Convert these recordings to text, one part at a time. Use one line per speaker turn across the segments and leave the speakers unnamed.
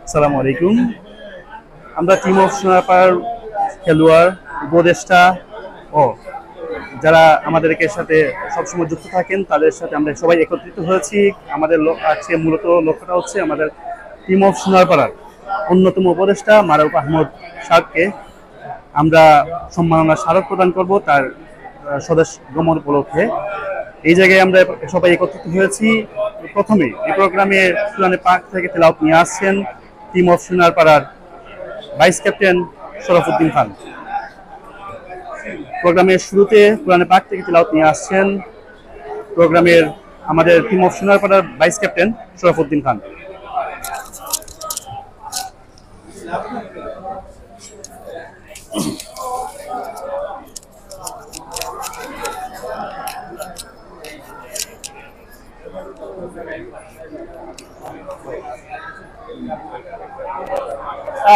আসসালামু আলাইকুম। আমরা টিম অফ সোনারপাড়ার খেলোয়াড়, উপদেষ্টা ও যারা আমাদেরকে সাথে সবসময় যুক্ত থাকেন তাদের সাথে আমরা সবাই একত্রিত হয়েছি। আমাদের আজকে মূলত লক্ষ্যটা হচ্ছে আমাদের টিম অফ সোনারপাড়ার অন্যতম উপদেষ্টা মারুফ আহমদ সাহেবকে আমরা সম্মাননা স্মারক প্রদান করব তার স্বদেশ গমন উপলক্ষে। এই জায়গায় আমরা সবাই একত্রিত হয়েছি। প্রথমে এই প্রোগ্রামে কোরআনে পাক থেকে তেলাওয়াত নিয়ে আসছেন টিম অফ সোনারপাড়ার ভাইস ক্যাপ্টেন শরফুদ্দিন খান। প্রোগ্রামের শুরুতে কোরআনে পাক থেকে তেলাওয়াত নিয়ে আসছেন প্রোগ্রামের আমাদের টিম অফ সোনারপাড়ার vice captain Sharfuddin Khan.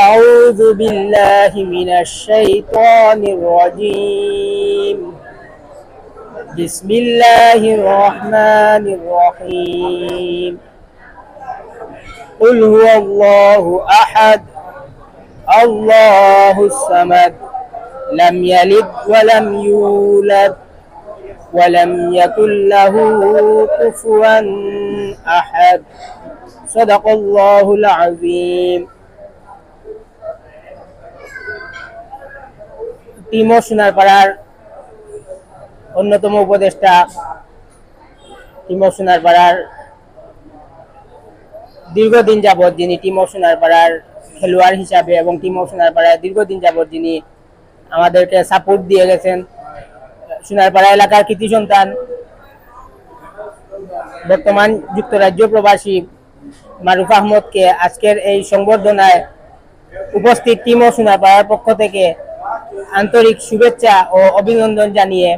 أعوذ بالله من الشيطان الرجيم. بسم الله الرحمن الرحيم. قل هو الله أحد الله الصمد لم يلد ولم يولد ولم يكن له كفوا أحد. صدق الله العظيم. Team of সোনারপাড়ার অন্যতম উপদেষ্টা, টিম অফ সোনারপাড়ার দীর্ঘদিন যাবৎ যিনি টিম অফ সোনারপাড়ার খেলোয়াড় হিসাবে এবং টিম অফ সোনারপাড়ায় দীর্ঘদিন যাবৎ যিনি আমাদেরকে সাপোর্ট দিয়ে গেছেন, সোনারপাড়া এলাকার কৃতি সন্তান, বর্তমান যুক্তরাজ্য প্রবাসী মারুফ আহমদকে আজকের এই সংবর্ধনায় উপস্থিত টিম অফ সোনারপাড়ার পক্ষ থেকে আন্তরিক শুভেচ্ছা ও অভিনন্দন জানিয়ে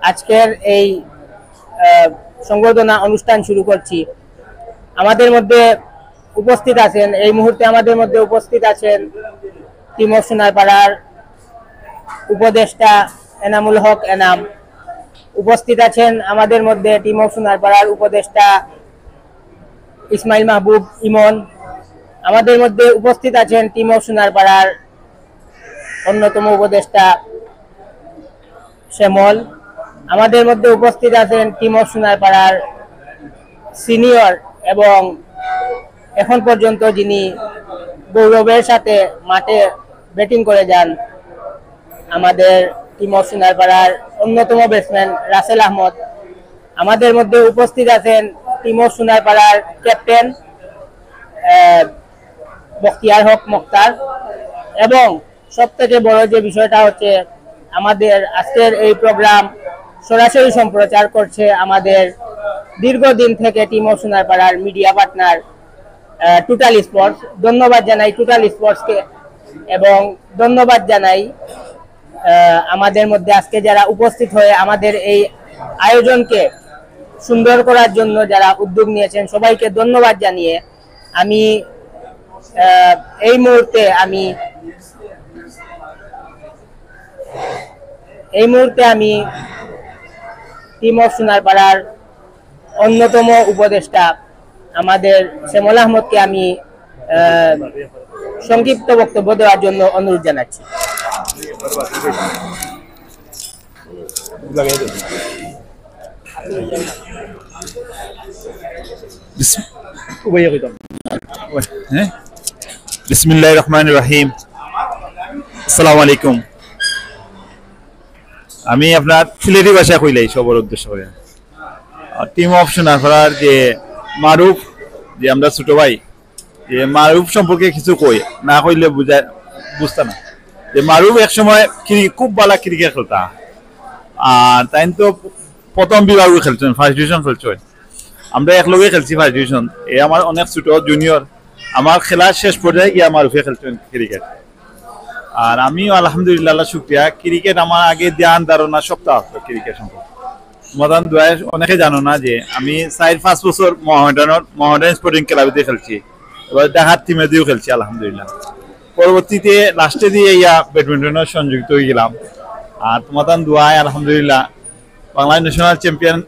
আজকের এই সংবর্ধনা অনুষ্ঠান শুরু করছি। আমাদের মধ্যে উপস্থিত আছেন, এই মুহূর্তে আমাদের মধ্যে উপস্থিত আছেন টিম অফ সোনারপাড়ার উপদেষ্টা এনামুল হক এনাম, উপস্থিত আছেন আমাদের মধ্যে টিম অফ সোনারপাড়ার উপদেষ্টা ইসমাইল মাহবুব ইমন, আমাদের মধ্যে উপস্থিত আছেন টিম অফ সোনারপাড়ার অন্যতম উপদেষ্টা শ্যামল, আমাদের মধ্যে উপস্থিত আছেন টিম অফ সোনারপাড়ার সিনিয়র এবং এখন পর্যন্ত যিনি গৌরবের সাথে মাঠে ব্যাটিং করে যান আমাদের টিম অফ সোনারপাড়ার অন্যতম ব্যাটসম্যান রাসেল আহমদ, আমাদের মধ্যে উপস্থিত আছেন টিম অফ সোনারপাড়ার ক্যাপ্টেন বখতিয়ার হক মুখতার, এবং সবথেকে বড় যে বিষয়টা হচ্ছে আমাদের আজকের এই প্রোগ্রাম সরাসরি সম্প্রচার করছে আমাদের দীর্ঘদিন থেকে টিম অফ সোনারপাড়ার মিডিয়া পার্টনার টোটাল স্পোর্টস। ধন্যবাদ জানাই টোটাল স্পোর্টসকে এবং ধন্যবাদ জানাই আমাদের মধ্যে আজকে যারা উপস্থিত হয়ে আমাদের এই আয়োজনকে সুন্দর করার জন্য যারা উদ্যোগ নিয়েছেন সবাইকে ধন্যবাদ জানিয়ে আমি এই মুহূর্তে টিম অফ সোনারপাড়ার অন্যতম উপদেষ্টা আমাদের শ্যামল আহমদকে আমি সংক্ষিপ্ত বক্তব্য দেওয়ার জন্য অনুরোধ জানাচ্ছি।
বিসমিল্লাহির রহমানির রহিম। আসসালামু আলাইকুম। আমি আপনার সিলেটি ভাষা কইলাই সবার উদ্দেশ্য করে টিম অফ সোনারপাড়ার যে মারুফ, যে আমরা ছোট ভাই, যে মারুফ সম্পর্কে কিছু কই না কইলে বুঝতা না। যে মারুফ এক সময় খুব ভালো ক্রিকেট খেলতা, আর তাই তো প্রথম বিভাগে খেলছেন, ফার্স্ট ডিভিশন খেলছেন, আমরা একলগে খেলছি ফার্স্ট ডিভিশন। এ আমার অনেক ছোট জুনিয়র, আমার খেলার শেষ পর্যায়ে গিয়া মারুফে খেলছেন ক্রিকেট। আর আমিও আলহামদুলিল্লাহ শুক্রিয়া, ক্রিকেট আমার আগে ধ্যান ধারণা সপ্তাহ ক্রিকেট সম্পর্কে মদান দোয়ায় অনেকে জানো না যে আমি 4-5 বছর মোহামেডান স্পোর্টিং ক্লাবে খেলছি, এবার ঢাকার টিমে দিয়েও খেলছি আলহামদুলিল্লাহ। পরবর্তীতে লাস্টে দিয়ে ব্যাডমিন্টনের সংযুক্ত হয়ে গেলাম। আর তোমাদের দোয়ায় আলহামদুলিল্লাহ বাংলাদেশ ন্যাশনাল চ্যাম্পিয়ন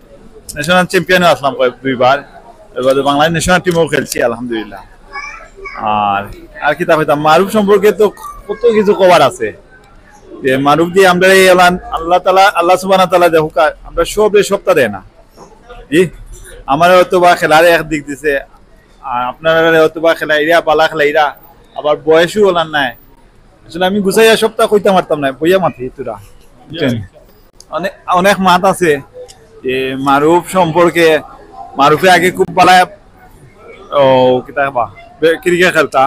ন্যাশনাল চ্যাম্পিয়নও আসলাম দুইবার, এবার বাংলাদেশ ন্যাশনাল টিমও খেলছি আলহামদুলিল্লাহ। আর আর কি তা হইতাম মারুফ সম্পর্কে তো কত কিছু কবার আছে, যে মারুফ দিয়ে আমরা এই আল্লাহ তালা আল্লাহ সুবহানাহু ওয়া তাআলা দেখুক আমরা সপ্তাহ দেয় না জি, আমার হয়তো বা খেলার এক দিক দিছে, আর আপনারা হয়তো বা খেলা ইরা বালা খেলা ইরা, আবার বয়সও ওলার নাই। আসলে আমি গুছাইয়া সপ্তাহ কইতে পারতাম না, বইয়া মাথি তোরা অনেক অনেক মাত আছে যে মারুফ সম্পর্কে। মারুফে আগে খুব বালা ও কিতাবা ক্রিকেট খেলতা,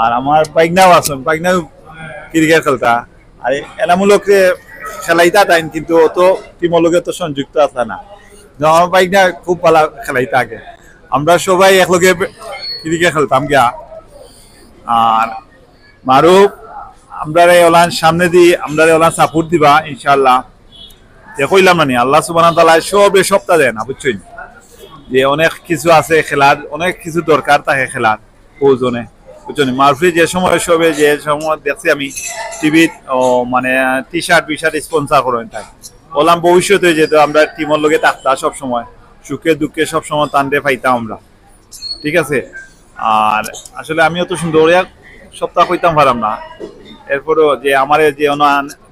আর আমার বাইকনাও আছেন, বাইকনাও ক্রিকেট খেলতা, আর এনামূলক খেলাইতা তাই, কিন্তু অত টিমের লগে তো সংযুক্ত আসলা না। আমার বাইকনা খুব ভালো খেলাইতা আগে, আমরা সবাই একলগে ক্রিকেট খেলতাম গিয়া। আর মারুফ আমরা ওলান সামনে দিয়ে আমরা ওলান সাপোর্ট দিবা ইনশাআল্লাহ। কইলাম না আল্লাহ সুবহানাহু ওয়া তাআলা সপ্তাহ দেয় না বুঝছেন, যে অনেক কিছু আছে খেলার, অনেক কিছু দরকার থাকে খেলার প্রয়োজনে বুঝছেন। মারুফে যে সময় দেখছি আমি টিভিত মানে টি শার্ট স্পন্সর করেন তাই বললাম ভবিষ্যতে যেহেতু আমরা টিমের লগে থাকতাম সবসময়, সুখে দুঃখে সবসময় তান্ডে পাইতাম আমরা, ঠিক আছে। আর আসলে আমি অত সুন্দর সপ্তাহ কইতাম পারাম না, এরপরও যে আমার যে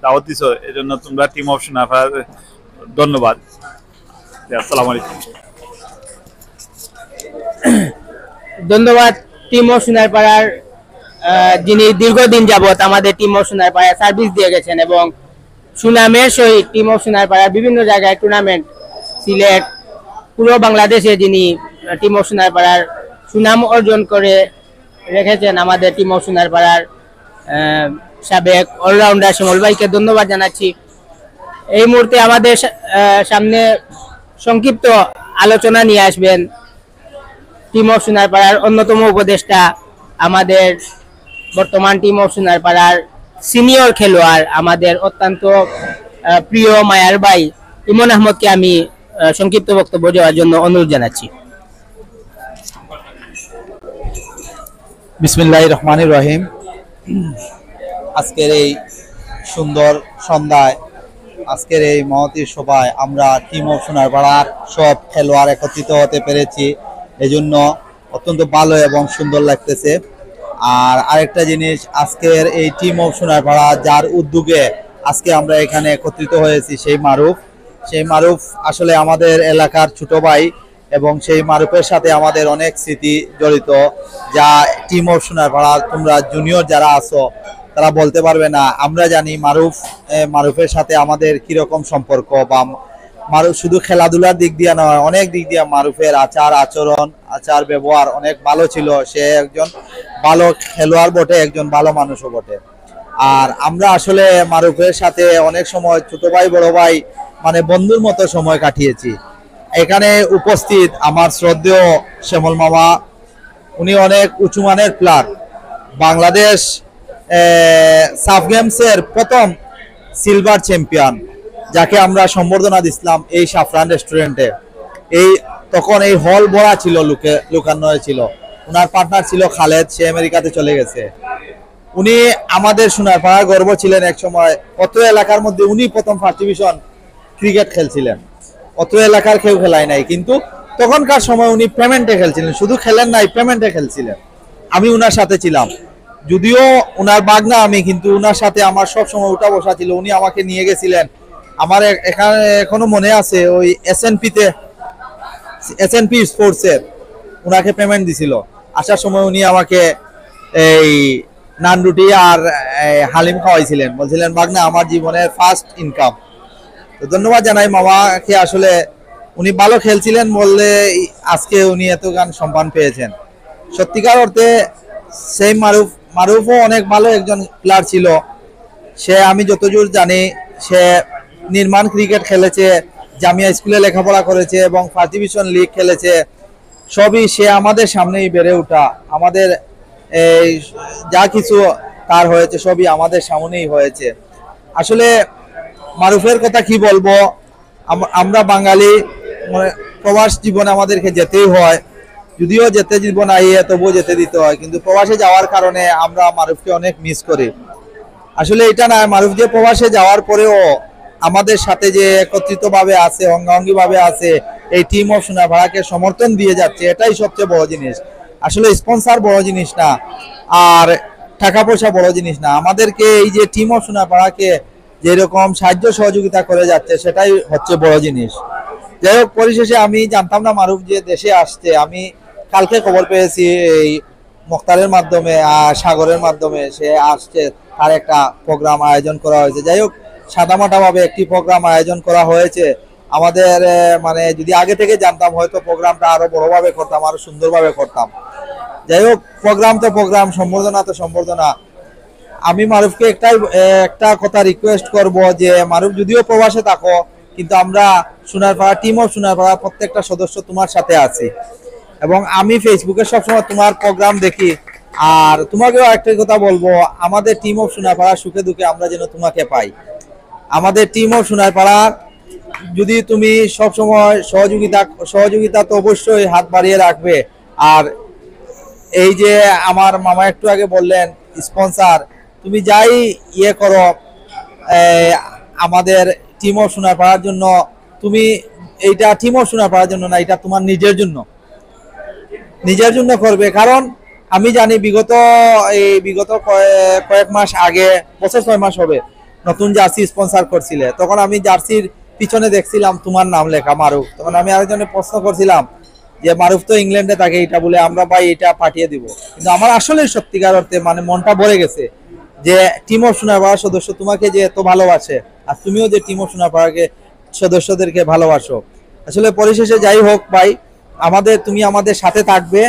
দাওয়াত দিছ এই জন্য তোমরা টিম অপশন ধন্যবাদ। আসসালামু আলাইকুম।
ধন্যবাদ টিম অফ সোনারপাড়ার যিনি দীর্ঘদিন যাবত আমাদের টিম অফ সোনারপাড়ায় সার্ভিস দিয়ে গেছেন এবং সুনামের সহিত টিম অফ সোনারপাড়ার বিভিন্ন জায়গায় টুর্নামেন্ট, সিলেট, পুরো বাংলাদেশে যিনি টিম অফ সোনারপাড়ার সুনাম অর্জন করে রেখেছেন, আমাদের টিম অফ সোনারপাড়ার সাবেক অলরাউন্ডার শিমুল ভাইকে ধন্যবাদ জানাচ্ছি। এই মুহূর্তে আমাদের সামনে সংক্ষিপ্ত আলোচনা নিয়ে আসবেন টিম অফ সোনারপাড়ার অন্যতম উপদেষ্টা, আমাদের বর্তমান টিম অফ সোনারপাড়ার সিনিয়র খেলোয়াড়, আমাদের অত্যন্ত প্রিয় মায়ার ভাই ইমন আহমদকে আমি সংক্ষিপ্ত বক্তব্য দেওয়ার জন্য অনুরোধ জানাচ্ছি।
বিসমিল্লাহির রহমানির রহিম। আজকের এই সুন্দর সন্ধ্যায়, আজকের এই মহতী সভায় আমরা টিম অফ সোনারপাড়ার সব খেলোয়াড় একত্রিত হতে পেরেছি, এজন্য অত্যন্ত ভালো এবং সুন্দর লাগতেছে। আর আরেকটা জিনিস, আজকের এই টিম অফ সোনারপাড়া যার উদ্যোগে আজকে আমরা এখানে একত্রিত হয়েছি, সেই মারুফ আসলে আমাদের এলাকার ছোট ভাই, এবং সেই মারুফের সাথে আমাদের অনেক স্মৃতি জড়িত, যা টিম অফ সোনারপাড়ার তোমরা জুনিয়র যারা আছো তারা বলতে পারবে না। আমরা জানি মারুফের সাথে আমাদের কিরকম সম্পর্ক, বা মারুফ শুধু খেলাধুলার দিক দিয়ে নয়, অনেক দিক দিয়ে মারুফের আচার ব্যবহার অনেক ভালো ছিল। সে একজন ভালো খেলোয়াড় বটে, একজন ভালো মানুষও বটে। আর আমরা আসলে মারুফের সাথে অনেক সময় ছোট ভাই বড় ভাই মানে বন্ধুর মতো সময় কাটিয়েছি। এখানে উপস্থিত আমার শ্রদ্ধেয় শ্যামল মামা, উনি অনেক উঁচুমানের প্লেয়ার, বাংলাদেশ সাফ গেমসের প্রথম সিলভার চ্যাম্পিয়ন, যাকে আমরা সম্বর্ধনা দিছিলাম এই সাফরান রেস্টুরেন্টে। তখন এই হল ভরা ছিল, লুকানো ছিল। ওনার পার্টনার ছিল খালেদ, সে আমেরিকাতে চলে গেছে। উনি আমাদের সোনারপাড়ার গর্ব ছিলেন এক সময়। অত এলাকার মধ্যে উনি প্রথম ফার্স্ট ডিভিশন ক্রিকেট খেলছিলেন, অত এলাকার কেউ খেলায় নাই, কিন্তু তখনকার সময় উনি পেমেন্টে খেলছিলেন, শুধু খেলেন নাই, পেমেন্টে খেলছিলেন। আমি উনার সাথে ছিলাম, যদিও উনার বাগনা আমি, কিন্তু উনার সাথে আমার সব সময় উঠা বসা ছিল। উনি আমাকে নিয়ে গেছিলেন, আমার এখানে এখনো মনে আছে, ওই এসএনপি স্পোর্টসের উনাকে পেমেন্ট দিছিল। আসার সময় উনি আমাকে এই নান রুটি আর হালিম খাওয়াইছিলেন, বলছিলেন বাগনা আমার জীবনের ফার্স্ট ইনকাম। তো ধন্যবাদ জানাই মামাকে, আসলে উনি ভালো খেলছিলেন বললে আজকে উনি এত গান সম্মান পেয়েছেন। সত্যিকার অর্থে সেই মারুফও অনেক ভালো একজন প্লেয়ার ছিল। সে আমি যতদূর জানি সে নির্মাণ ক্রিকেট খেলেছে, জামিয়া স্কুলে লেখাপড়া করেছে এবং ফার্স্ট ডিভিশন লিগ খেলেছে। সবই সে আমাদের সামনেই বেড়ে ওঠা, আমাদের এই যা কিছু তার হয়েছে সবই আমাদের সামনেই হয়েছে। আসলে মারুফের কথা কি বলবো, আমরা বাঙালি, প্রবাস জীবনে আমাদেরকে যেতেই হয়, যদিও যেতে জীবন আইয়ে তবুও যেতে দিতে হয়, কিন্তু প্রবাসে যাওয়ার কারণে আমরা মারুফকে অনেক মিস করি। আসলে এটা না, মারুফ যে প্রবাসে যাওয়ার পরেও আমাদের সাথে যে একত্রিত ভাবে আছে, অঙ্গাঙ্গি ভাবে আছে, এই টিম অফ সোনারপাড়াকে সমর্থন দিয়ে যাচ্ছে, এটাই সবচেয়ে বড় জিনিস। আসলে স্পন্সর বড় জিনিস না, আর টাকা পয়সা বড় জিনিস না, আমাদেরকে এই যে টিম অফ সোনারপাড়াকে যেরকম সাহায্য সহযোগিতা করে যাচ্ছে সেটাই হচ্ছে বড় জিনিস। যাই হোক, পরিশেষে আমি জানতাম না মারুফ যে দেশে আসছে। আমি কালকে খবর পেয়েছি এই মুখতারের মাধ্যমে আর সাগরের মাধ্যমে সে আসছে, তার একটা প্রোগ্রাম আয়োজন করা হয়েছে। যাই হোক, সাদামাটাভাবে একটি প্রোগ্রাম আয়োজন করা হয়েছে। আমাদের মানে যদি আগে থেকে জানতাম হয়তো প্রোগ্রামটা আরো বড়ভাবে করতাম, আরো সুন্দরভাবে করতাম। যাই হোক, প্রোগ্রাম তো প্রোগ্রাম, সম্বর্ধনা তো সম্বর্ধনা। আমি মারুফকে একটা কথা রিকোয়েস্ট করব যে মারুফ যদিও প্রবাসে থাকো, কিন্তু আমরা সোনারপাড়া টিম অফ সোনারপাড়া প্রত্যেকটা সদস্য তোমার সাথে আছি, এবং আমি ফেসবুকে সবসময় তোমার প্রোগ্রাম দেখি। আর তোমাকেও একটা কথা বলবো, আমাদের টিম অফ সোনারপাড়া সুখে দুঃখে আমরা যেন তোমাকে পাই। আমাদের টিম অফ সোনারপাড়া যদি তুমি সবসময় সহযোগিতা তো অবশ্যই হাত বাড়িয়ে রাখবে। আর এই যে আমার মামা একটু আগে বললেন স্পন্সর, তুমি যাই ইয়ে করো আমাদের টিম অফ সোনারপাড়ার জন্য, তুমি এইটা টিম অফ সোনারপাড়ার জন্য না, এটা তোমার নিজের জন্য করবে। কারণ আমি জানি বিগত কয়েক মাস আগে, বছর 6 মাস হবে, নতুন জার্সি স্পন্সর করছিলে। তখন আমি জার্সির পিছনে দেখছিলাম তোমার নাম লেখা মারুফ। তখন আমি আরেকজনের প্রশ্ন করছিলাম যে মারুফ তো ইংল্যান্ডে থাকে, এটা বলে আমরা ভাই এটা পাঠিয়ে দিব। কিন্তু আমার আসলে সত্যিকার অর্থে মানে মনটা ভরে গেছে যে টিম অফ সোনারপাড়ার সদস্য তোমাকে যে এত ভালোবাসে, আর তুমিও যে টিম অফ সোনারপাড়াকে সদস্যদেরকে ভালোবাসো। আসলে পরিশেষে যাই হোক ভাই, তুমি আমাদের সাথে থাকবে,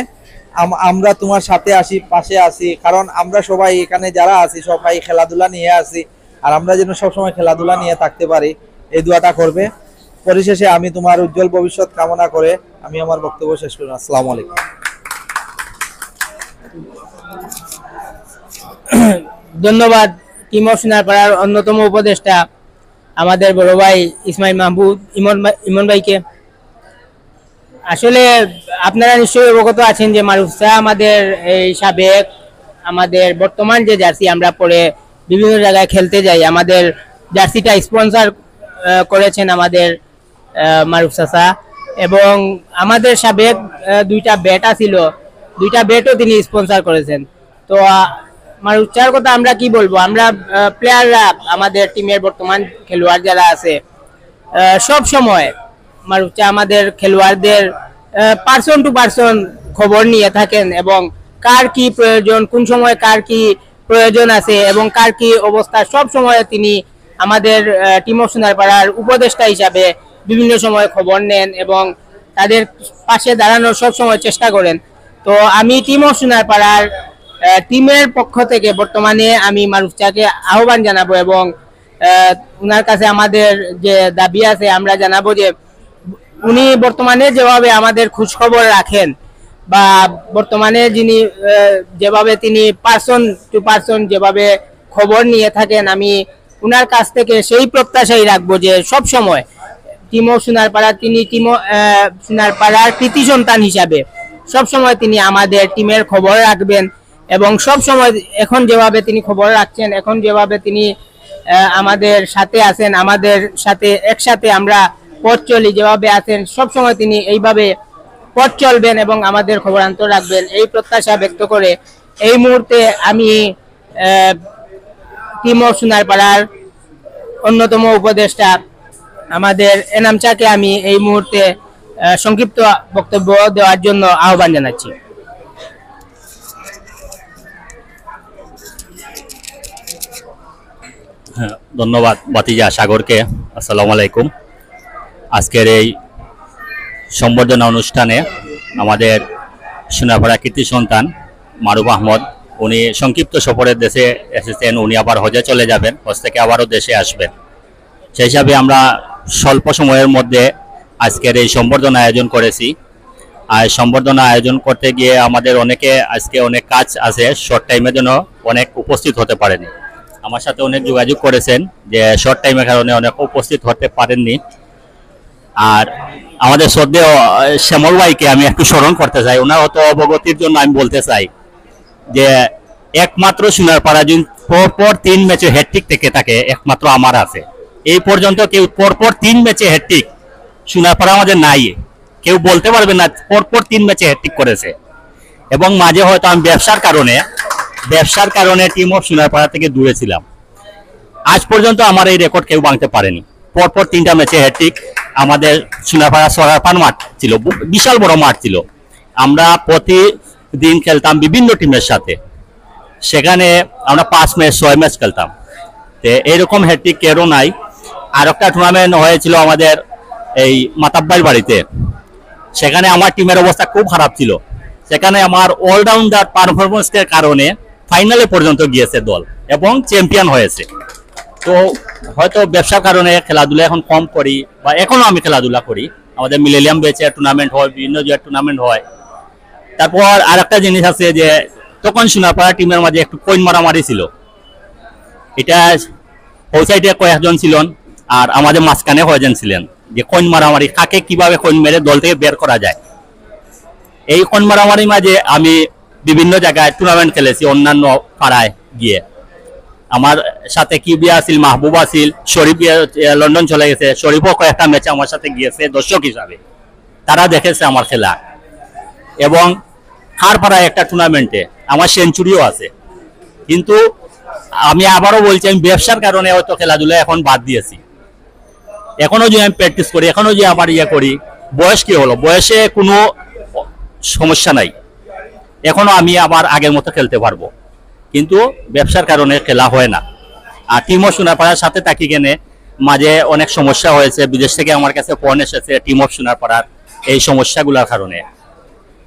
আমরা তোমার সাথে আসি, পাশে আসি। কারণ আমরা সবাই এখানে যারা আছি সবাই খেলাধুলা নিয়ে আসি, আর আমরা যেন সবসময় খেলাধুলা নিয়ে থাকতে পারি, এই দোয়াটা করবে। পরিশেষে আমি তোমার উজ্জ্বল ভবিষ্যৎ কামনা করে আমি আমার বক্তব্য শেষ করলাম। আসসালামু আলাইকুম।
ধন্যবাদ টিম অফ সোনারপাড়ার অন্যতম উপদেষ্টা আমাদের বড় ভাই ইসমাইল মাহমুদ ইমন ভাইকে। আসলে আপনারা নিশ্চয়ই অবগত আছেন যে মারুফ শাহ আমাদের এই সাবেক, আমাদের বর্তমান যে জার্সি আমরা পরে বিভিন্ন জায়গায় খেলতে যাই, আমাদের জার্সিটা স্পন্সর করেছেন আমাদের মারুফ চাচা। এবং আমাদের সাবেক 2টা ব্যাট ছিল, 2টা ব্যাটও তিনি স্পন্সর করেছেন। তো মারুফ চার কথা আমরা কি বলবো, আমরা প্লেয়াররা, আমাদের টিমের বর্তমান খেলোয়াড় যারা আছে, সব সময় মারুফ চা আমাদের খেলোয়াড়দের পার্সন টু পার্সন খবর নিয়ে থাকেন, এবং কার কি প্রয়োজন, কোন সময় কার কি প্রয়োজন আছে এবং কার কি অবস্থা, সব সময় তিনি আমাদের টিম অফ সোনারপাড়ার উপদেষ্টা হিসাবে বিভিন্ন সময় খবর নেন এবং তাদের পাশে দাঁড়ানোর সব সময় চেষ্টা করেন। তো আমি টিম অফ সোনারপাড়ার টিমের পক্ষ থেকে বর্তমানে আমি মারুফ চাকে আহ্বান জানাবো, এবং উনার কাছে আমাদের যে দাবি আছে আমরা জানাবো যে উনি বর্তমানে যেভাবে আমাদের খোঁজ খবর রাখেন, বা বর্তমানে যিনি যেভাবে তিনি পার্সন টু পার্সন যেভাবে খবর নিয়ে থাকেন, আমি উনার কাছ থেকে সেই প্রত্যাশাই রাখবো যে সব সময় টিম অফ সোনারপাড়া, তিনি টিম সোনারপাড়ার কৃতি সন্তান হিসাবে সব সময় তিনি আমাদের টিমের খবর রাখবেন। এবং সব সময় এখন যেভাবে তিনি খবর রাখছেন, এখন যেভাবে তিনি আমাদের সাথে আছেন, আমাদের সাথে একসাথে আমরা পথ চলি যেভাবে আছেন, সব সময় তিনি এইভাবে পথ চলবেন এবং আমাদের খবরান্তর রাখবেন, এই প্রত্যাশা ব্যক্ত করে এই মুহূর্তে আমি টিম অফ সোনারপাড়ার অন্যতম উপদেষ্টা আমাদের এনাম চাকে আমি এই মুহূর্তে সংক্ষিপ্ত বক্তব্য দেওয়ার জন্য আহ্বান জানাচ্ছি।
ধন্যবাদ ভাতিজা সাগরকে। আসসালামু আলাইকুম। আজকের এই সম্বর্ধনা অনুষ্ঠানে আমাদের সোনারপাড়া কীর্তি সন্তান মারুফ আহমদ, উনি সংক্ষিপ্ত সফরের দেশে এসেছেন, উনি আবার হজে চলে যাবেন, হজ থেকে আবারও দেশে আসবেন। সেই হিসাবে আমরা স্বল্প সময়ের মধ্যে আজকের এই সম্বর্ধনা আয়োজন করেছি। আর সম্বর্ধনা আয়োজন করতে গিয়ে আমাদের আজকে অনেক কাজ আছে, শর্ট টাইমের জন্য অনেক উপস্থিত হতে পারেনি। আমার সাথে অনেক যোগাযোগ করেছেন যে শর্ট টাইমের কারণে অনেক উপস্থিত হতে পারেননি। আর আমাদের শ্রদ্ধেয় শ্যামল ভাইকে আমি একটু স্মরণ করতে চাই, ওনার অত অবগতির জন্য আমি বলতে চাই যে একমাত্র সোনারপাড়া পরপর 3 ম্যাচে হ্যাটট্রিক থেকে থাকে একমাত্র আমার আছে। এই পর্যন্ত কেউ পরপর 3 ম্যাচে হ্যাটট্রিক সোনারপাড়া আমাদের নাই। কেউ বলতে পারবে না পরপর 3 ম্যাচে হ্যাট্রিক করেছে। এবং মাঝে হয়তো আমি ব্যবসার কারণে টিম অফ সোনারপাড়া থেকে দূরে ছিলাম। আজ পর্যন্ত আমার এই রেকর্ড কেউ ভাঙতে পারেনি। পরপর 3টা ম্যাচে হ্যাট্রিক। আমাদের সোনারপাড়া সরারপান মাঠ ছিল, বিশাল বড় মাঠ ছিল। আমরা প্রতিদিন খেলতাম বিভিন্ন টিমের সাথে, সেখানে আমরা 5 ম্যাচ 6 ম্যাচ খেলতাম। তো এইরকম হ্যাট্রিক কেউ নাই। আর একটা টুর্নামেন্ট হয়েছিল আমাদের এই মাতাব্বাইর বাড়িতে, সেখানে আমার টিমের অবস্থা খুব খারাপ ছিল। সেখানে আমার অলরাউন্ডার পারফরমেন্সের কারণে ফাইনালে পর্যন্ত গিয়েছে দল এবং চ্যাম্পিয়ন হয়েছে। তো হয়তো ব্যবসার কারণে খেলাধুলা এখন কম করি, বা এখনো আমি খেলাধুলা করি। আমাদের মিলেনিয়াম ব্যাচের টুর্নামেন্ট হয়, বিভিন্ন জায়গায় টুর্নামেন্ট হয়। তারপর আর একটা জিনিস আছে যে তখন সোনারপাড়া টিমের মাঝে একটু কইন মারামারি ছিল। এটা ওই সাইডে কয়েকজন ছিলেন আর আমাদের মাঝখানে কয়েকজন ছিলেন, যে কইন মারামারি, কাকে কিভাবে কইন মেরে দল থেকে বের করা যায়। এই কইন মারামারির মাঝে আমি বিভিন্ন জায়গায় টুর্নামেন্ট খেলেছি, অন্যান্য পাড়ায় গিয়ে। আমার সাথে কিবিয়া আছিল, মাহবুব আছিল, শরীফ লন্ডন চলে গেছে। শরীফও কয়েকটা ম্যাচে আমার সাথে গিয়েছে দর্শক হিসাবে, তারা দেখেছে আমার খেলা। এবং খারপাড়ায় একটা টুর্নামেন্টে আমার সেঞ্চুরিও আছে। কিন্তু আমি আবারও বলছি, আমি ব্যবসার কারণে হয়তো খেলাধুলা এখন বাদ দিয়েছি। এখনো যে আমি প্র্যাকটিস করি, এখনো যে আবার করি, বয়স কি হলো, বয়সে কোনো সমস্যা নাই, এখনো আমি আবার আগের মতো খেলতে পারবো। কিন্তু ব্যবসার কারণে খেলা হয় না। আর টিম অফ সোনারপাড়ার সাথে থাকি কেনে মাঝে অনেক সমস্যা হয়েছে। বিদেশ থেকে আমার কাছে ফোন এসেছে টিম অফ সোনারপাড়ার এই সমস্যাগুলোর কারণে,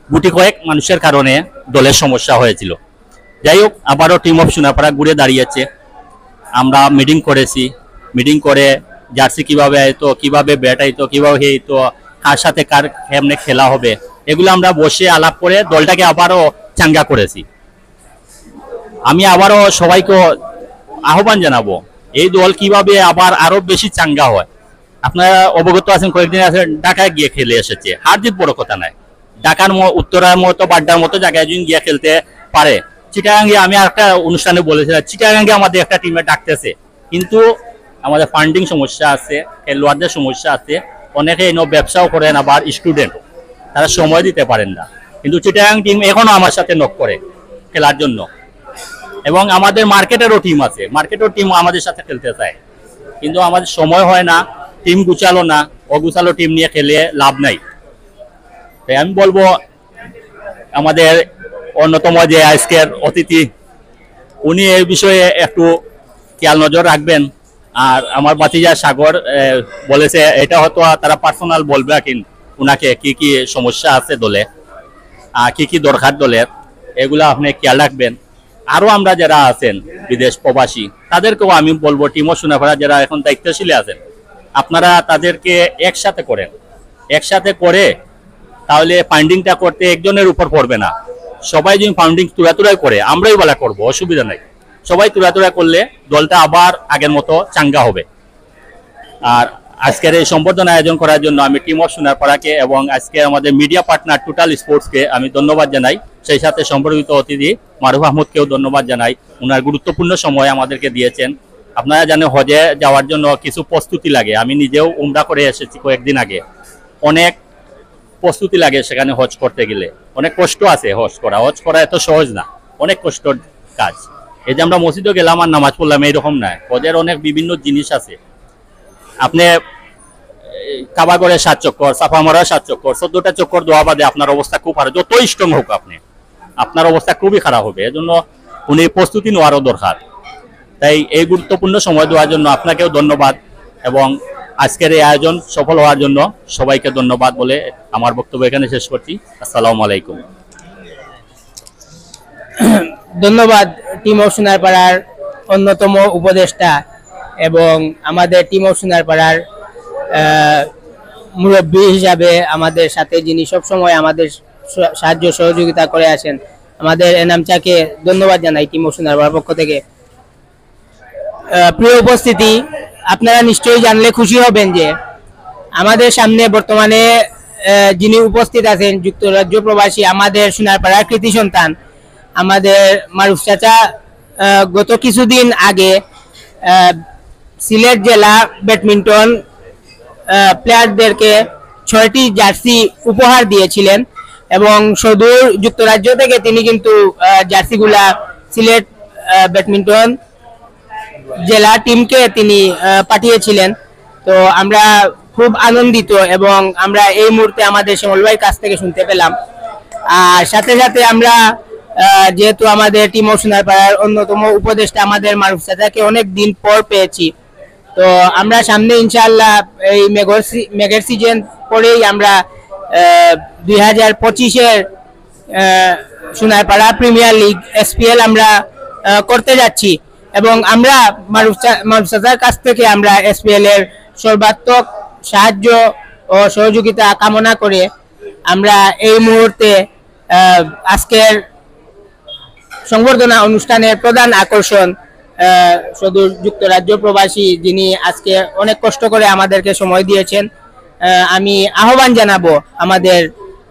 গুটি কয়েক মানুষের কারণে দলের সমস্যা হয়েছিল। যাই হোক, আবারও টিম অফ সোনারপাড়া ঘুরে দাঁড়িয়েছে। আমরা মিটিং করেছি, মিটিং করে জার্সি কিভাবে আইতো, কিভাবে ব্যাট আইতো, কিভাবে আইতো, কার সাথে কার কেমনে খেলা হবে, এগুলো আমরা বসে আলাপ করে দলটাকে আবারও চাঙ্গা করেছি। আমি আবারও সবাইকে আহ্বান জানাবো, এই দল কিভাবে আবার আরো বেশি চাঙ্গা হয়। আপনারা অবগত আছেন, কয়েকদিন আছে ঢাকায় গিয়ে খেলে এসেছে। হার জিত বড় কথা নাই, ঢাকার উত্তরার মতো বাড্ডার মতো জায়গায় যদি গিয়ে খেলতে পারে। চিটাগাঙ্গে আমি একটা অনুষ্ঠানে বলেছিলাম, চিটাগাঙ্গে আমাদের একটা টিমে ডাকতেছে, কিন্তু আমাদের ফান্ডিং সমস্যা আছে, খেলোয়াড়দের সমস্যা আছে। অনেকে ব্যবসাও করেন, আবার স্টুডেন্টও, তারা সময় দিতে পারেন না। কিন্তু চিটাগাং টিম এখনো আমার সাথে নক করে খেলার জন্য। এবং আমাদের মার্কেটেরও টিম আছে, মার্কেটের টিম আমাদের সাথে খেলতে চায়, কিন্তু আমাদের সময় হয় না, টিম গুছালো না। অগুছালো টিম নিয়ে খেলে লাভ নাই। তাই আমি বলবো, আমাদের অন্যতম যে আজকের অতিথি, উনি এই বিষয়ে একটু খেয়াল নজর রাখবেন। আর আমার ভাতিজা সাগর বলেছে, এটা হয়তো তারা পার্সোনাল বলবে উনাকে কি কি সমস্যা আছে দলে, কি কি দরকার দলের, এগুলো আপনি খেয়াল রাখবেন। আরো আমরা যারা আছেন বিদেশ প্রবাসী, তাদেরকেও আমি বলবো, টিম অফ সোনারপাড়া যারা এখন দায়িত্বশীলে আছেন, আপনারা তাদেরকে একসাথে করেন। একসাথে করে তাহলে ফান্ডিংটা করতে একজনের উপর পড়বে না। সবাই যদি ফান্ডিং তুলাতুলাই করে, আমরাই বলা করবো, অসুবিধা নাই। সবাই তুলাতুলা করলে দলটা আবার আগের মতো চাঙ্গা হবে। আর আজকের এই সম্বর্ধনা আয়োজন করার জন্য আমি টিম অফ সোনারপাড়াকে এবং আজকে আমাদের মিডিয়া পার্টনার টোটাল স্পোর্টসকে আমি ধন্যবাদ জানাই। সেই সাথে সম্পর্কিত অতিথি মারুফ আহমদকেও ধন্যবাদ জানাই, ওনার গুরুত্বপূর্ণ সময় আমাদেরকে দিয়েছেন। আপনারা জানেন, হজে যাওয়ার জন্য কিছু প্রস্তুতি লাগে। আমি নিজেও উমরা করে এসেছি কয়েকদিন আগে। অনেক প্রস্তুতি লাগে সেখানে হজ করতে গেলে, অনেক কষ্ট আছে। হজ করা এত সহজ না, অনেক কষ্টর কাজ। এই যে আমরা মসজিদে গেলাম আর নামাজ পড়লাম, এইরকম নয়। হজের অনেক বিভিন্ন জিনিস আছে। আপনি কাবাগরে 7 চক্কর, সাফা মারা 7 চক্কর, 14টা চক্কর দোয়া বাদে আপনার অবস্থা খুব খারাপ। যতই স্ট্রং হোক আপনি, আপনার অবস্থা খুবই খারাপ হবে। এজন্য উনি প্রস্তুতি নেওয়ারও দরকার। তাই এই গুরুত্বপূর্ণ সময় দেওয়ার জন্য আপনাকেও ধন্যবাদ, এবং আজকের এই আয়োজন সফল হওয়ার জন্য সবাইকে ধন্যবাদ বলে আমার বক্তব্য এখানে শেষ করছি। আসসালামু আলাইকুম।
ধন্যবাদ টিম অফ সোনারপাড়ার অন্যতম উপদেষ্টা এবং আমাদের টিম অফ সোনারপাড়ার মুরব্বী হিসাবে আমাদের সাথে যিনি সবসময় আমাদের সাহায্য সহযোগিতা করে আসেন, আমাদের এনাম চাকে ধন্যবাদ জানাই টিম অফ সোনারপাড়ার পক্ষ থেকে। প্রিয় উপস্থিতি, আপনারা নিশ্চয়ই জানলে খুশি হবেন যে আমাদের সামনে বর্তমানে যিনি উপস্থিত আছেন যুক্তরাজ্য প্রবাসী আমাদের সোনারপাড়ার কৃতি সন্তান আমাদের মারুফ চাচা গত কিছুদিন আগে সিলেট জেলা ব্যাডমিন্টন প্লেয়ারদেরকে 6টি জার্সি উপহার দিয়েছিলেন এবং সুদূর যুক্তরাজ্য থেকে তিনি কিন্তু জার্সিগুলা সিলেট ব্যাডমিন্টন জেলা টিমকে তিনি পাঠিয়েছিলেন। তো আমরা খুব আনন্দিত এবং আমরা এই মুহূর্তে আমাদের শ্যামল ভাইয়ের কাছ থেকে শুনতে পেলাম। আর সাথে সাথে আমরা যেহেতু আমাদের টিম অফ সোনারপাড়ার অন্যতম উপদেষ্টা আমাদের মারুফ চাচাকে অনেক দিন পর পেয়েছি, তো আমরা সামনে ইনশাআল্লাহ এই মেঘের সিজন পরেই আমরা 2025-এর সোনারপাড়া প্রিমিয়ার লিগ SPL আমরা করতে যাচ্ছি এবং আমরা মারুফ চাচার কাছ থেকে আমরা SPL এর সর্বাত্মক সাহায্য ও সহযোগিতা কামনা করে আমরা এই মুহূর্তে আজকের সংবর্ধনা অনুষ্ঠানের প্রধান আকর্ষণ সুদূর যুক্তরাজ্য প্রবাসী যিনি আজকে অনেক কষ্ট করে আমাদেরকে সময় দিয়েছেন, আমি আহ্বান জানাবো আমাদের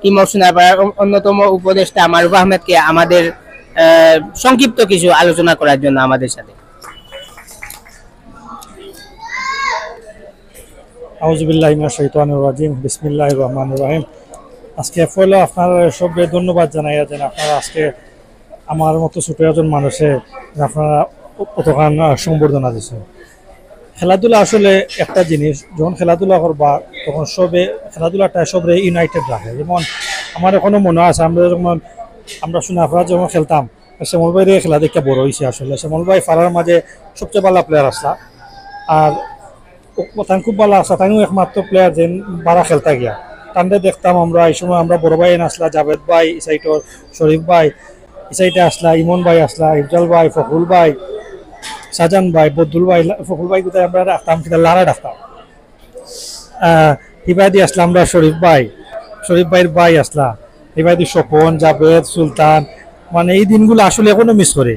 টিম অফ সোনারপাড়ার অন্যতম উপদেষ্টা মারুফ আহমেদকে আমাদের সংক্ষিপ্ত কিছু আলোচনা করার জন্য আমাদের সাথে।
আউযুবিল্লাহি মিনাশ শাইতানির রাজিম, বিসমিল্লাহির রহমানির রহিম। আজকে ফলো আপনারা সবাই ধন্যবাদ জানাই যে আপনারা আজকে আমার মতো ছোট একজন মানুষে আপনারা অতখান সংবর্ধনা দিচ্ছেন। খেলাধুলা আসলে একটা জিনিস, যখন খেলাধুলা করবা তখন সবে খেলাধুলাটা সবে ইউনাইটেড রাখে। যেমন আমার এখনো মনে আছে আমরা সোনারপাড়া যখন খেলতাম, শ্যামল ভাইয়ের খেলা দেখতে বড় হয়েছে। আসলে শ্যামল ভাই পাড়ার মাঝে সবচেয়ে ভালো প্লেয়ার আসলা, আর তাই খুব ভালো আসা, তাইও একমাত্র প্লেয়ার যেন বারা খেলতা গিয়া টান্ডে দেখতাম আমরা। এই সময় আমরা বড় ভাই আসলা, জাভেদ ভাই, ইসাইটর শরীফ ভাই, ইসাইটে আসলা, ইমন ভাই আসলা, ইফজাল ভাই, ফখরুল ভাই, সাজান ভাই, বদুল ভাই। ফখরুল ভাই কোথায় আমরা ডাকতাম, কিন্তু লারা ডাকতাম। হিবাদি আসলা আমরা, শরীফ ভাইয়ের ভাই আসলা, হিবাদি স্বপন, জাভেদ, সুলতান। মানে এই দিনগুলো আসলে এখনো মিস করে,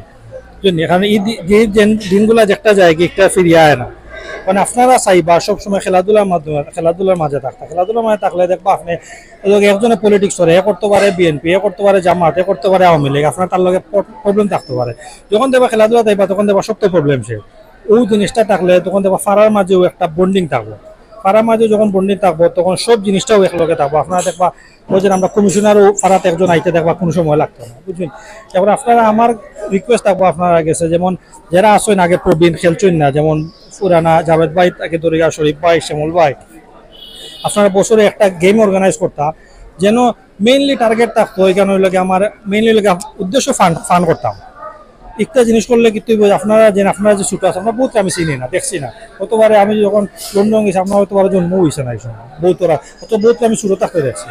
কারণ এই যে দিনগুলা একটা জায়গা একটা ফিরিয়ে আয় না। মানে আপনারা চাইবা সবসময় খেলাধুলার মাধ্যমে খেলাধুলার মাঝে থাকলে দেখবা আপনি একজনে পলিটিক্স করে, এ করতে পারে বিএনপি, এ করতে পারে জামাত, এ করতে পারে আওয়ামী লীগ, আপনার তার লগে প্রবলেম থাকতে পারে। যখন দেখবা খেলাধুলা থাকবা তখন দেখবা সব প্রবলেম সে ওই জিনিসটা থাকলে তখন দেখবা ফাড়ার মাঝেও একটা বন্ডিং থাকবো। ফাড়ার মাঝে যখন বন্ডিং থাকবো তখন সব জিনিসটাও একলগে থাকবো। আপনারা দেখবা ওই যে আমরা কমিশনারও ফাড়াতে একজন আইতে দেখবা কোনো সময় লাগতো না, বুঝলেন। এবার আপনারা আমার রিকোয়েস্ট থাকবো আপনারা গেছে যেমন যারা আসেন আগে প্রবীণ খেলছেন না, যেমন পুরানা জাভেদ ভাই তাকে দরিয়া, শরীফ ভাই, শ্যামল ভাই, আপনারা বছরে একটা গেম অর্গানাইজ করতা, যেন মেইনলি টার্গেট থাকতো ওইখানে লাগে আমার মেইনলি লাগে উদ্দেশ্য ফান করতাম। একটা জিনিস করলে কিন্তু আপনারা যে ছোট আছে আমরা বহুত আমি চিনি না, দেখছি না। কতবারে আমি যখন লন্ডন গেছি আপনার হয়তো জন্ম হয়েছে না এই সময়, বহুতরা বহুত আমি ছোট থাকতে দেখছি।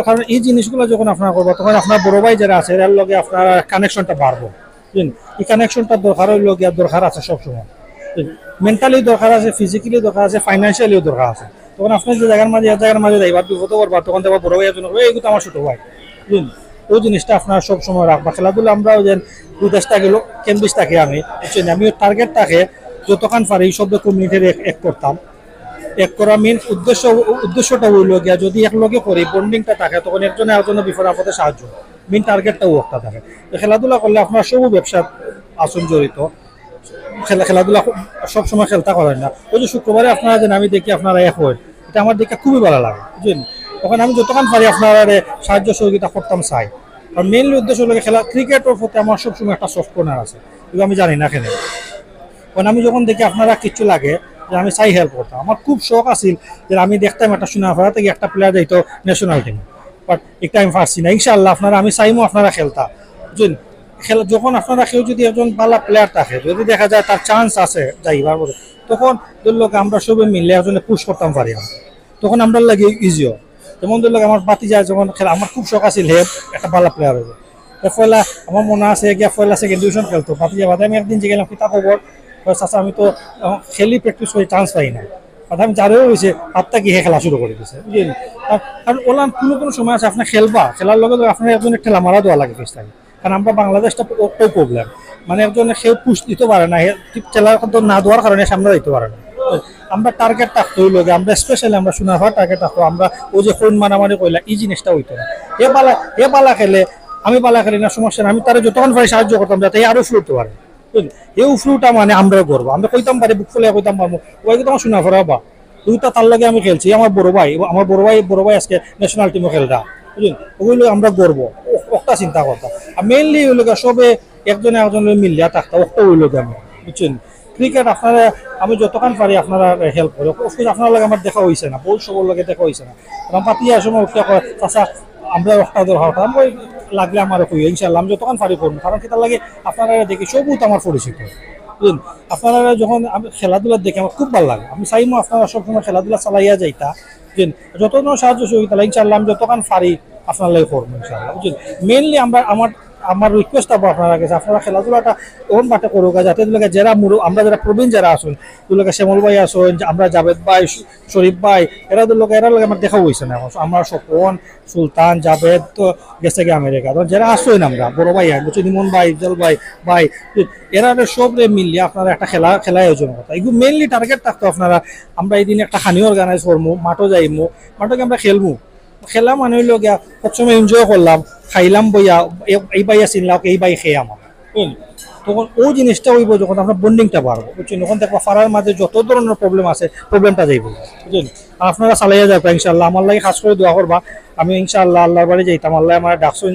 কারণ এই জিনিসগুলো যখন আপনারা করবো তখন আপনার বড় ভাই যারা আছে এর লগে আপনার কানেকশনটা বাড়বো। এই কানেকশনটা দরকার আছে সবসময়। মেন্টালি দরকার আছে, ফিজিক্যালি দরকার আছে, ফাইন্যান্সিয়ালিও দরকার আছে। তখন আপনার যে জায়গার মাঝে যাইবার বিপদ করবা তখন দেখবা বড় ভাইয়ের জন্য এইগুলো আমার ছোট ভাই। ওই জিনিসটা আপনারা সবসময় রাখবা। খেলাধুলা আমরাও যেন 2 থাকে কেন্দ্রিশ থাকে আমিও টার্গেট থাকে যতক্ষণ পারি সব কমিউনিটির এক করতাম। এক করা মেন উদ্দেশ্যটা হইল গিয়া যদি একলগে করি বন্ডিংটা থাকে তখন একজনে একজনের বিপদ আপদে সাহায্য, মেন টার্গেটটাও একটা থাকে। খেলাধুলা করলে আপনার সবও ব্যবসা আসন জড়িত। খেলাধুলা সবসময় খেলতে করেন না। ওই যে শুক্রবারে আপনারা যেন আমি দেখি আপনারা এক হয়, এটা আমার দেখে খুবই ভালো লাগে, বুঝলেন। তখন আমি যতক্ষণ পারি আপনারা সাহায্য সহযোগিতা করতাম চাই। আর মেইনলি উদ্দেশ্য হলো খেলা ক্রিকেটের প্রতি আমার সবসময় একটা সফট কর্নার আছে, কিন্তু আমি জানি না কেন। কারণ আমি যখন দেখি আপনারা কিছু লাগে যে আমি চাই হেল্প করতাম। আমার খুব শখ আছিল যে আমি দেখতাম একটা সোনারপাড়া থেকে একটা প্লেয়ার যাইতো ন্যাশনাল টিমে, বাট একটা আমি পারছি না। ইনশাআল্লাহ আপনারা আমি চাইমো আপনারা খেলতা, বুঝলেন। যখন আপনারা কেউ যদি একজন ভালো প্লেয়ার থাকে, যদি দেখা যায় তার চান্স আছে যাইবার পরে, তখন ধরল আমরা সবাই মিলে একজনে পুশ করতাম পারি, তখন আমরা লাগে ইজিও। যেমন ধরল আমার বাতিজা যখন খেলা, আমার খুব শখ আছিল হে একটা ভালো প্লেয়ার হবে। ফয়লা আমার মনে আছে গিয়া ফয়লা সেকেন্ড ডিভিশন খেলতো, বাতিজা বাদে আমি একদিন যে গেলাম কিতা খবর, চাচা আমি তো খেলি প্র্যাকটিস করে চান্স পাই না। আমি যারেও হয়েছে হাতটা গিয়ে খেলা শুরু করে দিয়েছে, বুঝলেন। কারণ ওলা কোনো সময় আছে আপনার খেলবা, খেলার লগে আপনার একজনের ঠেলা মারা দেওয়া লাগে ফেস থাকে। কারণ আমরা বাংলাদেশটা ওটাই প্রবলেম, মানে একজনে সে পুশ দিতে পারে না, ঠেলা না দেওয়ার কারণে সামনে দিতে পারে না। আমরা টার্গেট থাকতে হইল আমরা স্পেশালি আমরা সোনারপাড়া টার্গেট থাকতো, আমরা ওই যে কোন মারামারি কইলা এই জিনিসটা হইতো না। এ পালা খেলে আমি পালা খেলি না সমস্যা না, আমি তারা যতক্ষণ পারি সাহায্য করতাম যাতে আরো ফ্লুতে পারে। এই ফ্লুটা মানে আমরা করবো, আমরা কইতাম পারি বুক ফুলে কইতাম পারবো, ওই কিন্তু আমার সোনারপাড়া বা দুইটা তার লাগে আমি খেলছি আমার বড় ভাই আজকে ন্যাশনাল টিমও খেলটা বুঝলেন ওগুলো আমরা গর্ব একটা চিন্তা করতাম আর মেইনলি ওই লোক সবে একজনে একজনের মিলিয়া থাকতাম একটা ওই লোক আমি বুঝছেন ক্রিকেট আপনারা আমি যতক্ষণ পারি আপনারা হেল্প করি অফকোর্স আপনার লাগে আমার দেখা হয়েছে না বহু সবর লাগে দেখা হয়েছে না কারণ পাতিয়া সময় উঠতে চাষা আমরা একটা দরকার হতাম ওই লাগলে আমার কই ইনশাল্লাহ আমি যতক্ষণ পারি করবো কারণ সেটার লাগে আপনারা দেখি সবুত আমার পরিচিত বুঝলেন আপনারা যখন আমি খেলাধুলা দেখে আমার খুব ভালো লাগে আমি চাইমো আপনারা সবসময় খেলাধুলা চালাইয়া যাইতা বুঝলেন যতক্ষণ সাহায্য সহযোগিতা ইনশাল্লাহ আমি যতক্ষণ পারি আপনার লাগে করবো ইনশাল্লাহ বুঝলেন মেইনলি আমার রিকোয়েস্ট হবো আপনারা কাছে আপনারা খেলাধুলাটা এমন বাটে করুক যাতে আমরা যারা প্রবীণ যারা আসুন দুলোকে শ্যামল ভাই আসুন আমরা জাভেদ ভাই শরীফ ভাই এরা লোক আমার দেখা হয়েছে না আমরা স্বপন সুলতান জাভেদ তো গেছে গিয়ে আমেরিকা যারা আসুন আমরা বড় ভাই বুঝছেন ইমন ভাই ইফজল ভাই এরা সব মিলিয়ে আপনারা একটা খেলা আয়োজন করতে এগুলো মেইনলি টার্গেট থাকতো আপনারা আমরা এই দিন একটা খানি অর্গানাইজ করবো মাঠও যাইমু মাঠকে আমরা খেলবো খেলা মানে হইল গিয়া সবসময় এনজয় করলাম খাইলাম বইয়া এই বাইয়া চিনলাম এই বাই খেয়ে আমার তখন ও জিনিসটা হইব যখন আপনার বন্ডিংটা বাড়বো বুঝছেন ওখান থেকে ফারার মাঝে যত ধরনের প্রবলেম আছে প্রবলেমটা যাইব বুঝলেন আপনারা চালাইয়া যাবে ইনশাল্লাহ আমার লাগে খাস করে দোয়া করবা আমি ইনশাল্লাহ আল্লাহর বাড়ি যাইতাম আল্লাহ আমার ডাকসুন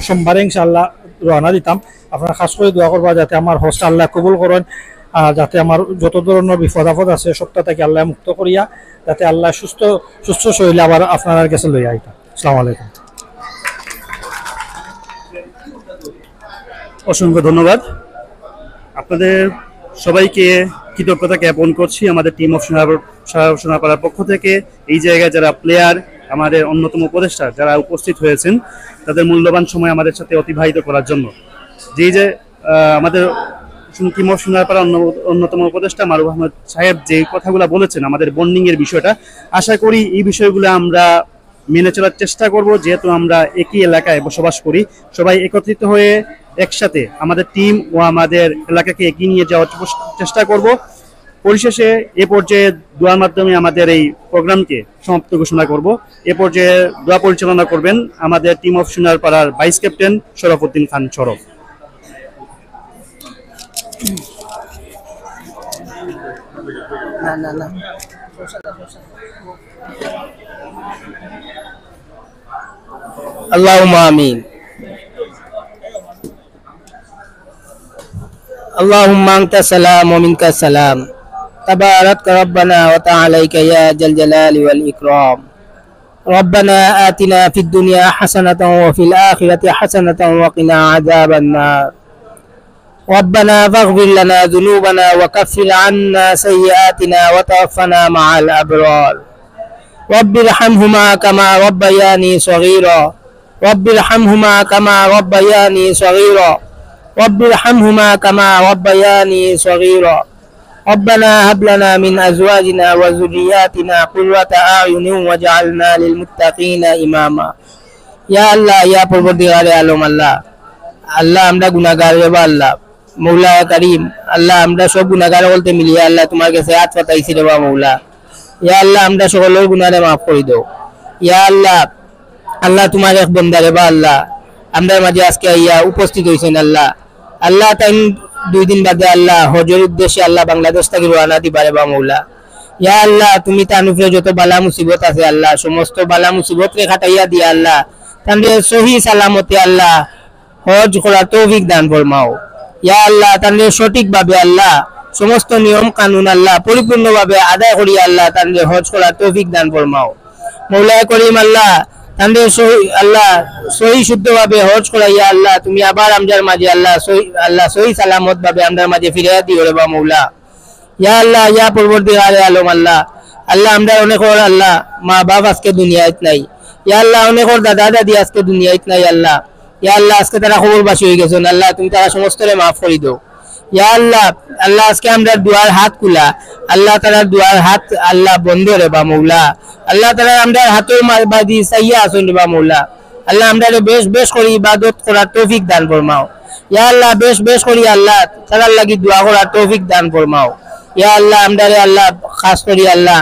সোমবারে ইনশাল্লাহ রওনা দিতাম আপনারা খাস করে দোয়া করবা যাতে আমার হোস্ট আল্লাহ কবুল করেন যাতে আমার যত ধরনের বিপদ আপদ আছে সবটা থেকে আল্লাহ মুক্ত করিয়া যাতে আল্লাহ সুস্থ শরীরে আবার আপনার কাছে লইয়া আইতা আসসালামু আলাইকুম
অসংখ্য ধন্যবাদ আপনাদের সবাইকে কৃতজ্ঞতা জ্ঞাপন করছি আমাদের টিম অফ সোনাপাড়ার পক্ষ থেকে এই জায়গায় যারা প্লেয়ার আমাদের অন্যতম উপদেষ্টা যারা উপস্থিত হয়েছেন তাদের মূল্যবান সময় আমাদের সাথে অতিবাহিত করার জন্য যে আমাদের টিম অফ সোনাপাড়ার অন্যতম উপদেষ্টা মারুফ আহমদ সাহেব যে কথাগুলো বলেছেন আমাদের বন্ডিং এর বিষয়টা আশা করি এই বিষয়গুলো আমরা মেনে চলার চেষ্টা করব যেহেতু আমরা একই এলাকায় বসবাস করি সবাই একত্রিত হয়ে একসাথে আমাদের টিম ও আমাদের এলাকাকে এগিয়ে নিয়ে যাওয়ার চেষ্টা করব পরিশেষে এ পর্যায়ে দোয়ার মাধ্যমে আমাদের এই প্রোগ্রামকে সমাপ্ত ঘোষণা করব এ পর্যায়ে দোয়া পরিচালনা করবেন আমাদের টিম অফ সোনারপাড়ার ভাইস ক্যাপ্টেন শরফউদ্দিন খান শরফ
اللهم آمين اللهم أنت السلام ومنك السلام تبارك ربنا وتعاليك يا ذا الجلال والإكرام ربنا آتنا في الدنيا حسنة وفي الآخرة حسنة وقنا عذاب النار ربنا فاغفر لنا ذنوبنا وكفر عنا سيئاتنا وتوفنا مع الأبرار رب ارحمهما كما ربياني صغيرا رب ارحمهما كما ربياني صغيرا رب ارحمهما كما ربياني صغيرا ربنا هب لنا من أزواجنا وذرياتنا قرة أعين واجعلنا للمتقين إماما يا الله يا পরবর্তীকারে আলম আল্লাহ আল্লাহ আমরা গুনাহগার রে আল্লাহ মৌলা করিম আল্লাহ আমরা সব গুনাহগার বলতে মিলিয়ে আল্লাহ তোমার কাছে হাত পাতাইছি রে মৌলা ইয়া আল্লাহ আমরা সকলের গুনাহরে মাফ করে দাও ইয়া আল্লাহ আল্লাহ তোমার এক বান্দা রে আল্লাহ আমরা মাঝে আজকে আইয়া উপস্থিত হইছেন আল্লাহ আল্লাহ তাই 2 দিন বাদে আল্লাহ হজের উদ্দেশ্যে আল্লাহ বাংলাদেশ থেকে রওনা দিবারে বা মৌলা ইয়া আল্লাহ তুমি তার উপরে যত বালা মুসিবত আছে আল্লাহ সমস্ত বালা মুসিবত রে কাটাইয়া দিয়া আল্লাহ তানরে সহি সালামতে আল্লাহ হজ করার তৌফিক দান ফরমাও ইয়া আল্লাহ তানরে সঠিকভাবে আল্লাহ সমস্ত নিয়ম কানুন আল্লাহ পরিপূর্ণভাবে আদায় করি আল্লাহ তানরে হজ করার তৌফিক দান ফরমাও মৌলা করিম আল্লাহ তানরে আল্লাহ সহি শুদ্ধভাবে হজ করাইয়া আল্লাহ তুমি আবার আমজার মাঝে আল্লাহ সহি সালামত ভাবে আমজার মাঝে ফিরিয়ে দিও রে বা মৌলা ইয়া আল্লাহ ইয়া পরবর্তীকারে আলম আল্লাহ আল্লাহ আমরা অনেকর আল্লাহ মা বাপ আজকে দুনিয়াত নাই ইয়া আল্লাহ অনেকর দাদা দাদি আজকে দুনিয়াত নাই আল্লাহ ইয়া আল্লাহ আজকে তারা খবরবাসী হয়ে গেছেন আল্লাহ তুমি তারা সমস্তরে মাফ করে দাও ইয়া আল্লাহ আল্লাহ আজকে আমরা দুয়ার হাত খুলা আল্লাহ তারা দুয়ার হাত আল্লাহ বন্ধ রে বা মৌলা আল্লাহ তারা আমরা হাতের বাদি সাইয়া আসুন রে বা মৌলা আল্লাহ আমরা বেশ করে ইবাদত করার তৌফিক দান ফরমাও ইয়া আল্লাহ বেশ করি আল্লাহ তারার লাগি দোয়া করার তৌফিক দান ফরমাও ইয়া আল্লাহ আমরা আল্লাহ খাস করি আল্লাহ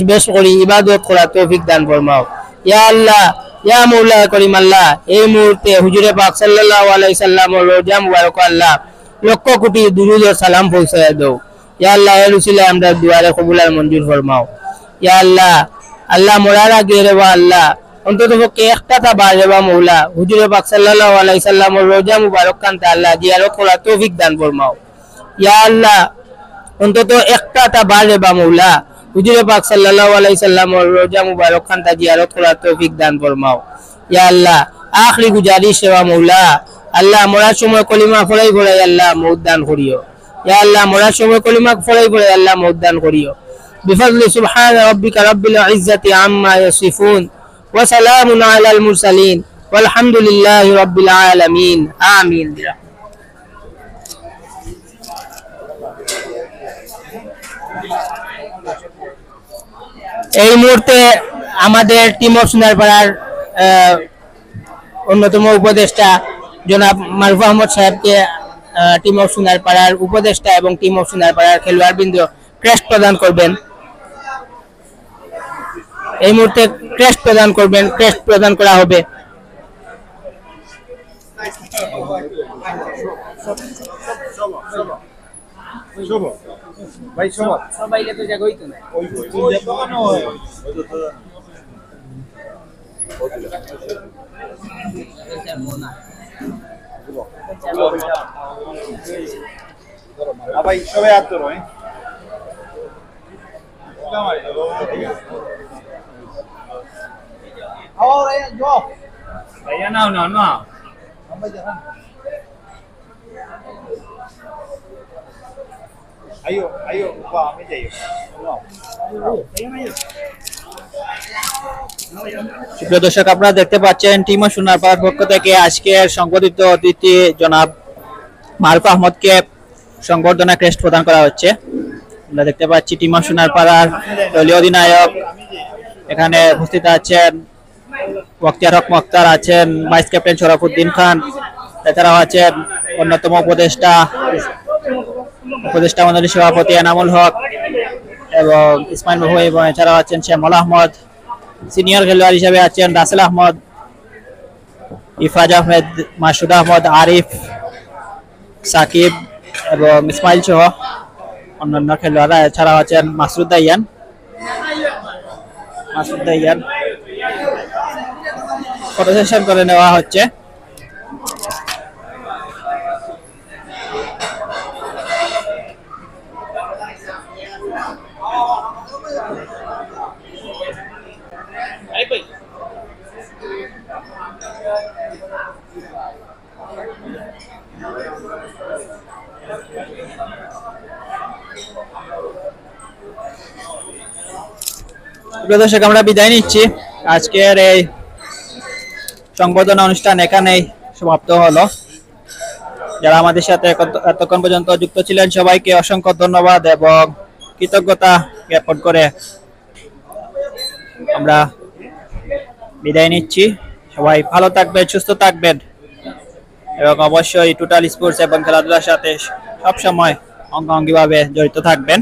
বেশ করি ইবাদত করার তৌফিক দান ফরমাও ইয়া আল্লাহ ইয়া মৌলা করিম আল্লাহ এই মুহূর্তে হুজুরে পাক সাল্লাল্লাহু আলাইহি সাল্লামের রোজা মুবারক আল্লাহ লক্ষ কোটি দুরুদ ও সালাম পৌঁছায় দাও ইয়া আল্লাহ এর উসিলায় আমরা দুয়ারে কবুল আর মঞ্জুর ফরমাও ইয়া আল্লাহ আল্লাহ মরার আগে রে বা আল্লাহ অন্তত পক্ষে একটা তাবার রে বা মৌলা হুজুর পাক সাল্লাল্লাহু আলাইহি সাল্লামের রোজা মুবারক কান্তা আল্লাহ জিয়ারত করার তৌফিক দান ফরমাও ইয়া আল্লাহ অন্তত একটা তাবার রে বা মৌলা হুজুর পাক সাল্লাল্লাহু আলাইহি সাল্লামের রোজা মুবারক কান্তা জিয়ারত করার তৌফিক দান ফরমাও ইয়া আল্লাহ আখরি গুজারিশ সেবা মৌলা আল্লাহ মরার সময় কলিমা ফলাই ফলাই আল্লাহ মউত দান করিও ইয়া আল্লাহ মরার সময় কলিমা ফলাই ফলাই আল্লাহ মউত দান করিও বিফজলি সুবহান রাব্বিকা রাব্বিল ইজ্জাতি আম্মা ইয়াসিফুন ওয়া সালামুন আলাল মুরসালিন ওয়ালহামদুলিল্লাহি রাব্বিল আলামিন আমিন। এই মুহূর্তে আমাদের টিম অফ সোনারপাড়ার অন্যতম উপদেষ্টা জনাব মারুফ আহমদ সাহেবকে টিম অফ সোনারপাড়ার উপদেষ্টা এবং টিম অফ সোনারপাড়ার খেলোয়াড়বৃন্দ ক্রেস্ট প্রদান করবেন। এই মুহূর্তে ক্রেস্ট প্রদান করবেন, ক্রেস্ট প্রদান করা হবে।
ভাই সবাই হাত ধরো ভাইয়া নাও নাও নাও আইও আইও বাবা আমি যাইও
প্রিয় দর্শক, আপনারা দেখতে পাচ্ছেন টিম অফ সোনারপাড়ার পক্ষ থেকে আজকের সংবর্ধিত অতিথি জনাব মারুফ আহমদকে সংবর্ধনা ক্রেস্ট প্রদান করা হচ্ছে। আমরা দেখতে পাচ্ছি টিম অফ সোনারপাড়ার দলীয় অধিনায়ক এখানে উপস্থিত আছেন, বখতিয়ার হক মোক্তার আছেন, ভাইস ক্যাপ্টেন শরাফুদ্দিন খান, এছাড়াও আছেন অন্যতম উপদেষ্টা মন্ডলীর সভাপতি এনামুল হক এবং ইসমাইল বাবু, এবং এছাড়াও আছেন শ্যামল আহমদ, সিনিয়র খেলোয়াড় হিসেবে আছেন রাসেল আহমদ, ইফাজ আহমেদ, মাসুদ আহমদ, আরিফ, সাকিব এবং ইসমাইল সহ অন্যান্য খেলোয়াড়রা। এছাড়াও আছেন মাসুদ দাইয়ান ফটো সেশন করে নেওয়া হচ্ছে। দর্শক, আমরা বিদায় নিচ্ছি। আজকের এই সংবর্ধনা অনুষ্ঠান এখানেই সমাপ্ত হলো। যারা আমাদের সাথে এতক্ষণ পর্যন্ত যুক্ত ছিলেন সবাইকে অসংখ্য ধন্যবাদ এবং কৃতজ্ঞতা জ্ঞাপন করে আমরা বিদায় নিচ্ছি। সবাই ভালো থাকবেন, সুস্থ থাকবেন এবং অবশ্যই টোটাল স্পোর্টস এবং খেলাধুলার সাথে সবসময় অঙ্গাঙ্গিভাবে জড়িত থাকবেন।